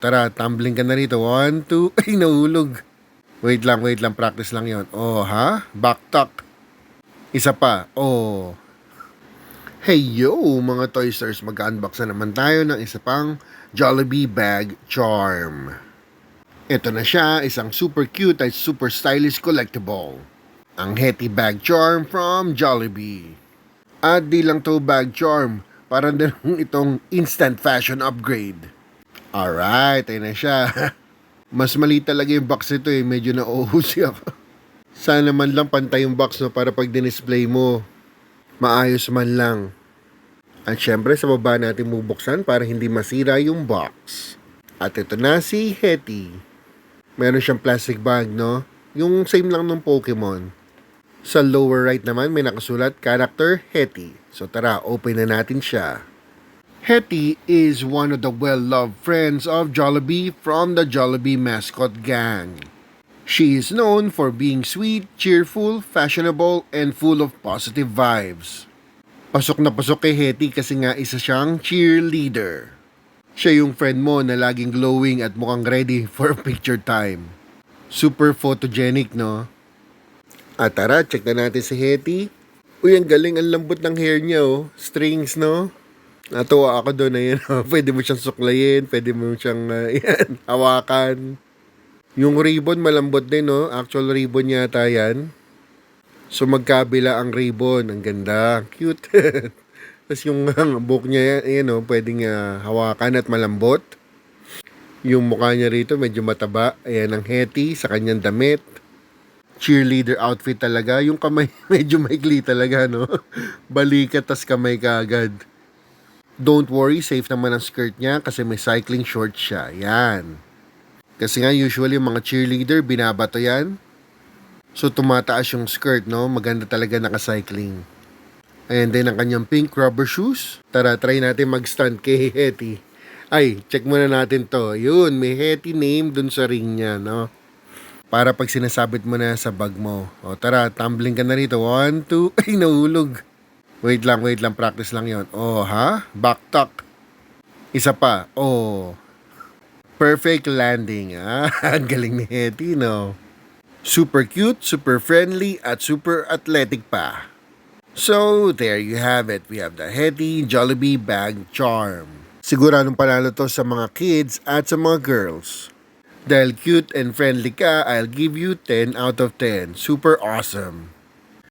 Tara, tumbling ka na rito. 1, 2, ay nahulog. Wait lang, practice lang yon. Oh, ha? Backtuck. Isa pa. Oh. Hey yo, mga Toysters, mag-unbox na naman tayo ng isa pang Jollibee Bag Charm. Ito na siya, isang super cute at super stylish collectible. Ang Hetty Bag Charm from Jollibee. At di lang to bag charm, parang din itong instant fashion upgrade. Alright, ayun na siya. Mas maliit talaga yung box nito medyo nauuhusi ako. Sana man lang pantay yung box no, para pag dinisplay mo, maayos man lang. At syempre sa baba natin bubuksan para hindi masira yung box. At ito na si Hetty. Meron siyang plastic bag, no? Yung same lang ng Pokemon. Sa lower right naman may nakasulat character Hetty. So tara, open na natin siya. Hetty is one of the well-loved friends of Jollibee from the Jollibee mascot gang. She is known for being sweet, cheerful, fashionable, and full of positive vibes. Pasok na pasok kay Hetty kasi nga isa siyang cheerleader. Siya yung friend mo na laging glowing at mukhang ready for picture time. Super photogenic, no? At tara, check na natin si Hetty. Uy, ang galing, ang lambot ng hair niya, oh. Strings, no? Natuwa ako doon na yun. Pwede mo siyang suklayin, pwede mo siyang hawakan. Yung ribbon malambot din, no? Actual ribbon yata yan. So magkabila ang ribbon. Ang ganda. Cute. Tapos yung buhok niya, no? Pwedeng hawakan at malambot. Yung mukha niya rito medyo mataba. Ayan ang Hetty sa kanyang damit. Cheerleader outfit talaga. Yung kamay medyo maikli talaga, no? Balikat tas kamay kaagad. Don't worry, safe naman ang skirt niya kasi may cycling shorts siya. Yan. Kasi nga usually yung mga cheerleader, binabato yan. So tumataas yung skirt, no? Maganda talaga naka-cycling. Ayan din ang kanyang pink rubber shoes. Tara, try natin mag-stunt kay Hetty. Ay, check muna natin to. Yun, may Hetty name dun sa ring niya, no? Para pag sinasabit mo na sa bag mo. O tara, tumbling ka na rito. 1, 2, ay nahulog. Wait lang, practice lang yon. Oh, ha? Backtuck. Isa pa. Oh. Perfect landing. Ang galing ni Hetty, no? Super cute, super friendly, at super athletic pa. So, there you have it. We have the Hetty Jollibee Bag Charm. Siguradong panalo to sa mga kids at sa mga girls. Dahil cute and friendly ka, I'll give you 10 out of 10. Super awesome.